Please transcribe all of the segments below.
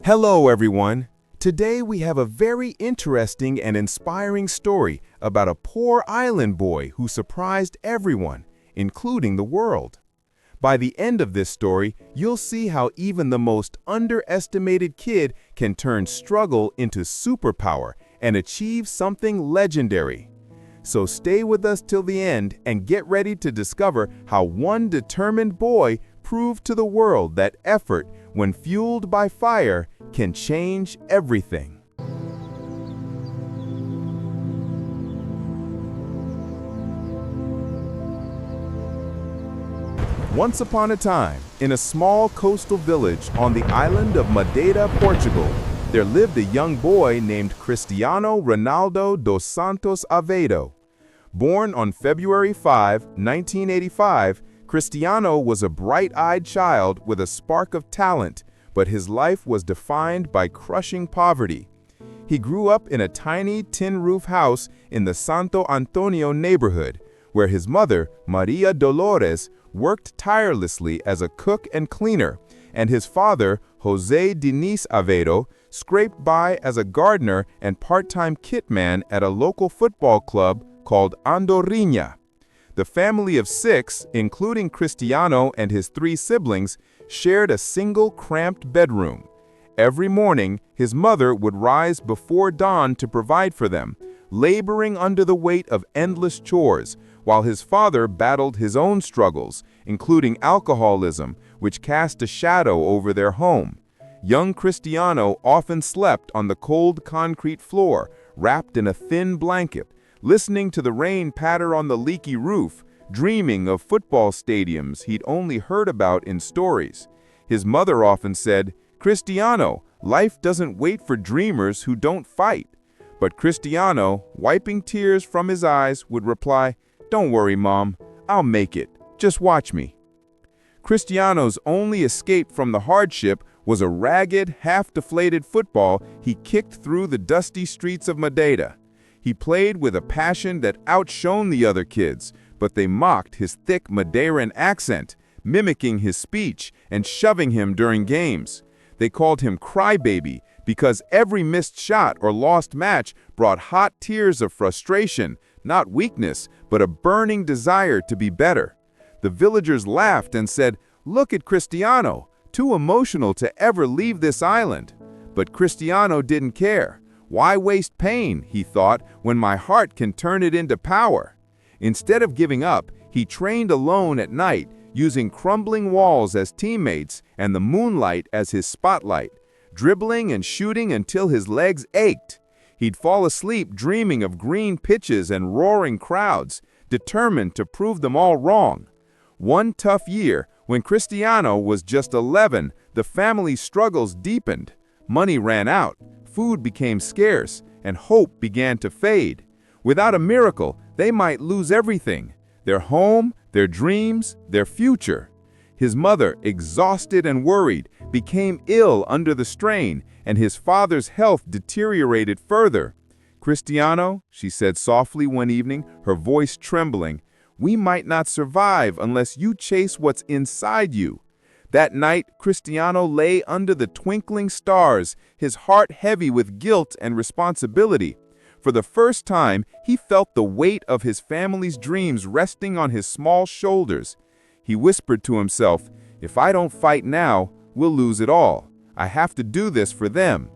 Hello, everyone. Today we have a very interesting and inspiring story about a poor island boy who surprised everyone, including the world. By the end of this story, you'll see how even the most underestimated kid can turn struggle into superpower and achieve something legendary. So stay with us till the end and get ready to discover how one determined boy proved to the world that effort, when fueled by fire, can change everything. Once upon a time, in a small coastal village on the island of Madeira, Portugal, there lived a young boy named Cristiano Ronaldo dos Santos Aveiro. Born on February 5, 1985, Cristiano was a bright-eyed child with a spark of talent, but his life was defined by crushing poverty. He grew up in a tiny tin-roof house in the Santo Antonio neighborhood, where his mother, Maria Dolores, worked tirelessly as a cook and cleaner, and his father, José Diniz Aveiro, scraped by as a gardener and part-time kitman at a local football club called Andorinha. The family of 6, including Cristiano and his 3 siblings, shared a single cramped bedroom. Every morning, his mother would rise before dawn to provide for them, laboring under the weight of endless chores, while his father battled his own struggles, including alcoholism, which cast a shadow over their home. Young Cristiano often slept on the cold concrete floor, wrapped in a thin blanket, listening to the rain patter on the leaky roof, dreaming of football stadiums he'd only heard about in stories. His mother often said, "Cristiano, life doesn't wait for dreamers who don't fight." But Cristiano, wiping tears from his eyes, would reply, "Don't worry, Mom, I'll make it. Just watch me." Cristiano's only escape from the hardship was a ragged, half-deflated football he kicked through the dusty streets of Madeira. He played with a passion that outshone the other kids, but they mocked his thick Madeiran accent, mimicking his speech and shoving him during games. They called him Crybaby because every missed shot or lost match brought hot tears of frustration, not weakness, but a burning desire to be better. The villagers laughed and said, "Look at Cristiano, too emotional to ever leave this island." But Cristiano didn't care. "Why waste pain," he thought, "when my heart can turn it into power?" Instead of giving up, he trained alone at night, using crumbling walls as teammates and the moonlight as his spotlight, dribbling and shooting until his legs ached. He'd fall asleep dreaming of green pitches and roaring crowds, determined to prove them all wrong. One tough year, when Cristiano was just 11, the family's struggles deepened. Money ran out, food became scarce, and hope began to fade. Without a miracle, they might lose everything: their home, their dreams, their future. His mother, exhausted and worried, became ill under the strain, and his father's health deteriorated further. "Cristiano," she said softly one evening, her voice trembling, "we might not survive unless you chase what's inside you." That night, Cristiano lay under the twinkling stars, his heart heavy with guilt and responsibility. For the first time, he felt the weight of his family's dreams resting on his small shoulders. He whispered to himself, "If I don't fight now, we'll lose it all. I have to do this for them."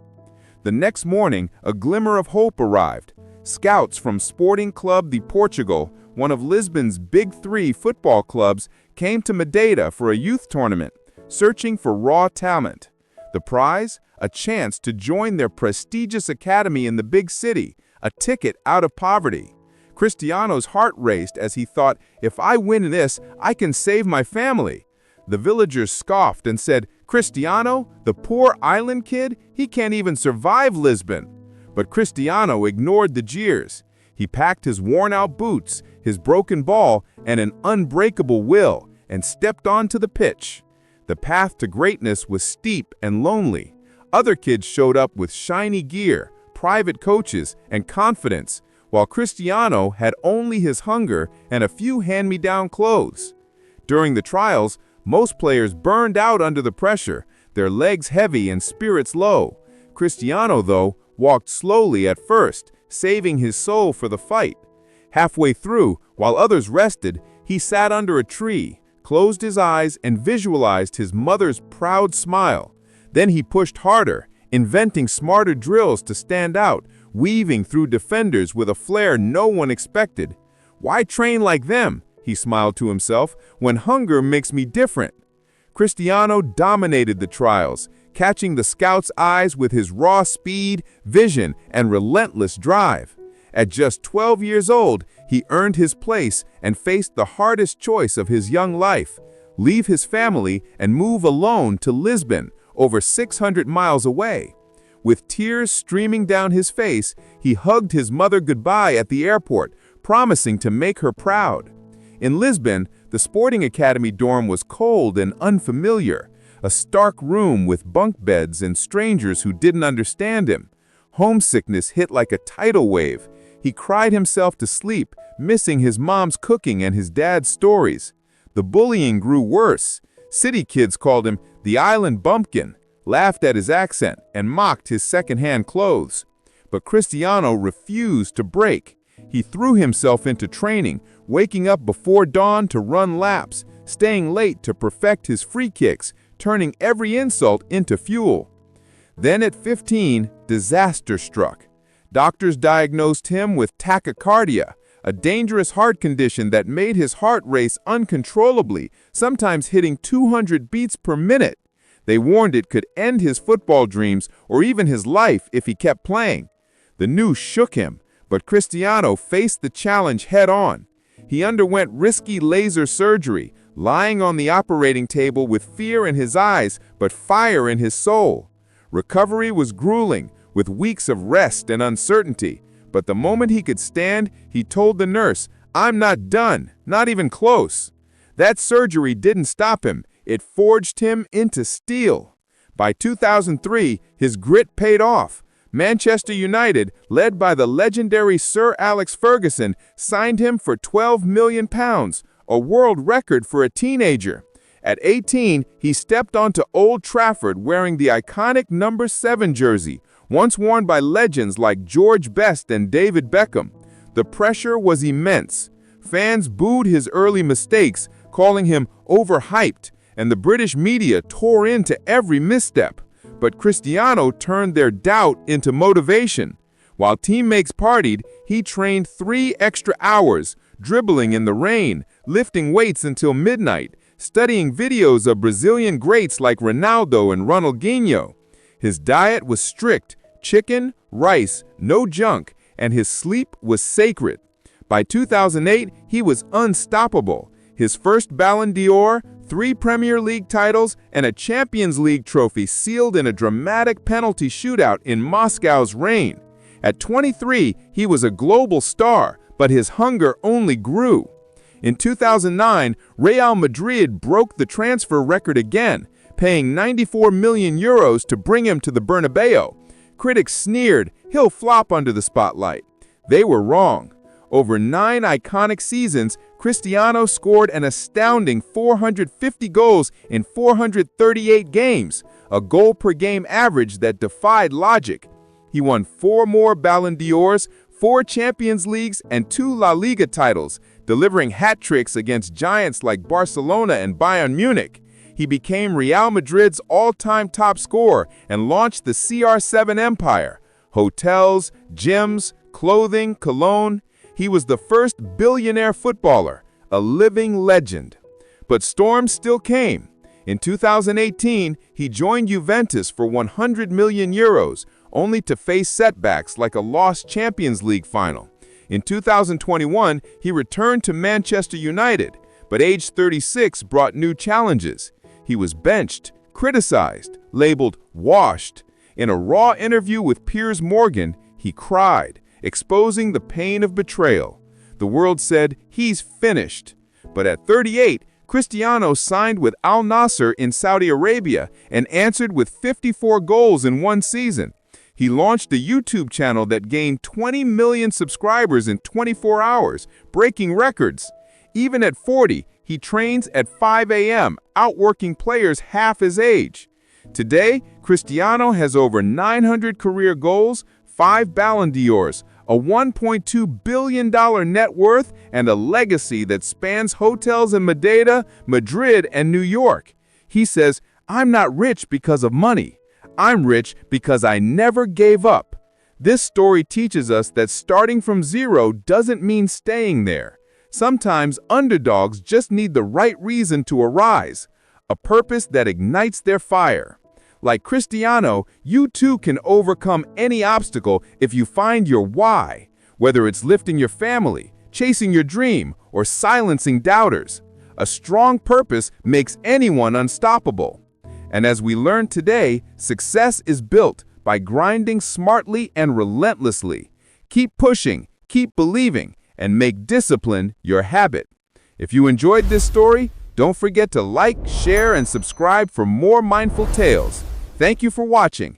The next morning, a glimmer of hope arrived. Scouts from Sporting Club de Portugal, one of Lisbon's big 3 football clubs, came to Madeira for a youth tournament, searching for raw talent. The prize? A chance to join their prestigious academy in the big city, a ticket out of poverty. Cristiano's heart raced as he thought, "If I win this, I can save my family." The villagers scoffed and said, "Cristiano, the poor island kid, he can't even survive Lisbon." But Cristiano ignored the jeers. He packed his worn-out boots, his broken ball, and an unbreakable will, and stepped onto the pitch. The path to greatness was steep and lonely. Other kids showed up with shiny gear, private coaches, and confidence, while Cristiano had only his hunger and a few hand-me-down clothes. During the trials, most players burned out under the pressure. their legs heavy and spirits low. Cristiano, though, walked slowly at first, saving his soul for the fight. Halfway through, while others rested, he sat under a tree, closed his eyes, and visualized his mother's proud smile. Then he pushed harder, inventing smarter drills to stand out, weaving through defenders with a flair no one expected. "Why train like them?" he smiled to himself, "when hunger makes me different." Cristiano dominated the trials, catching the scouts' eyes with his raw speed, vision, and relentless drive. At just 12 years old, he earned his place and faced the hardest choice of his young life: leave his family and move alone to Lisbon, over 600 miles away. With tears streaming down his face, he hugged his mother goodbye at the airport, promising to make her proud. In Lisbon, the sporting academy dorm was cold and unfamiliar, a stark room with bunk beds and strangers who didn't understand him. Homesickness hit like a tidal wave. He cried himself to sleep, missing his mom's cooking and his dad's stories. The bullying grew worse. City kids called him the island bumpkin, laughed at his accent, and mocked his second-hand clothes. But Cristiano refused to break. He threw himself into training, waking up before dawn to run laps, staying late to perfect his free kicks, turning every insult into fuel. Then at 15, disaster struck. Doctors diagnosed him with tachycardia, a dangerous heart condition that made his heart race uncontrollably, sometimes hitting 200 beats per minute. They warned it could end his football dreams or even his life if he kept playing. The news shook him, but Cristiano faced the challenge head-on. He underwent risky laser surgery, lying on the operating table with fear in his eyes but fire in his soul. Recovery was grueling, with weeks of rest and uncertainty, but the moment he could stand, he told the nurse, "I'm not done, not even close." That surgery didn't stop him. It forged him into steel. By 2003, his grit paid off. Manchester United, led by the legendary Sir Alex Ferguson, signed him for £12 million, a world record for a teenager. At 18, he stepped onto Old Trafford wearing the iconic number 7 jersey, once worn by legends like George Best and David Beckham. The pressure was immense. Fans booed his early mistakes, calling him overhyped, and the British media tore into every misstep. But Cristiano turned their doubt into motivation. While teammates partied, he trained 3 extra hours, dribbling in the rain, lifting weights until midnight, studying videos of Brazilian greats like Ronaldo and Ronaldinho. His diet was strict: chicken, rice, no junk, and his sleep was sacred. By 2008, he was unstoppable. His first Ballon d'Or, 3 Premier League titles, and a Champions League trophy sealed in a dramatic penalty shootout in Moscow's rain. At 23, he was a global star, but his hunger only grew. In 2009, Real Madrid broke the transfer record again, paying €94 million to bring him to the Bernabeu. Critics sneered, "He'll flop under the spotlight." They were wrong. Over 9 iconic seasons, Cristiano scored an astounding 450 goals in 438 games, a goal-per-game average that defied logic. He won 4 more Ballon d'Ors, 4 Champions Leagues, and 2 La Liga titles, delivering hat-tricks against giants like Barcelona and Bayern Munich. He became Real Madrid's all-time top scorer and launched the CR7 empire. Hotels, gyms, clothing, cologne. He was the first billionaire footballer, a living legend. But storms still came. In 2018, he joined Juventus for €100 million, only to face setbacks like a lost Champions League final. In 2021, he returned to Manchester United, but age 36 brought new challenges. He was benched, criticized, labeled washed. In a raw interview with Piers Morgan, he cried, exposing the pain of betrayal. The world said, "He's finished." But at 38, Cristiano signed with Al Nassr in Saudi Arabia and answered with 54 goals in one season. He launched a YouTube channel that gained 20 million subscribers in 24 hours, breaking records. Even at 40, he trains at 5 a.m., outworking players half his age. Today, Cristiano has over 900 career goals, 5 Ballon d'Ors, a $1.2 billion net worth, and a legacy that spans hotels in Madeira, Madrid, and New York. He says, "I'm not rich because of money. I'm rich because I never gave up." This story teaches us that starting from zero doesn't mean staying there. Sometimes underdogs just need the right reason to arise, a purpose that ignites their fire. Like Cristiano, you too can overcome any obstacle if you find your why, whether it's lifting your family, chasing your dream, or silencing doubters. A strong purpose makes anyone unstoppable. And as we learned today, success is built by grinding smartly and relentlessly. Keep pushing, keep believing, and make discipline your habit. If you enjoyed this story, don't forget to like, share, and subscribe for more mindful tales. Thank you for watching,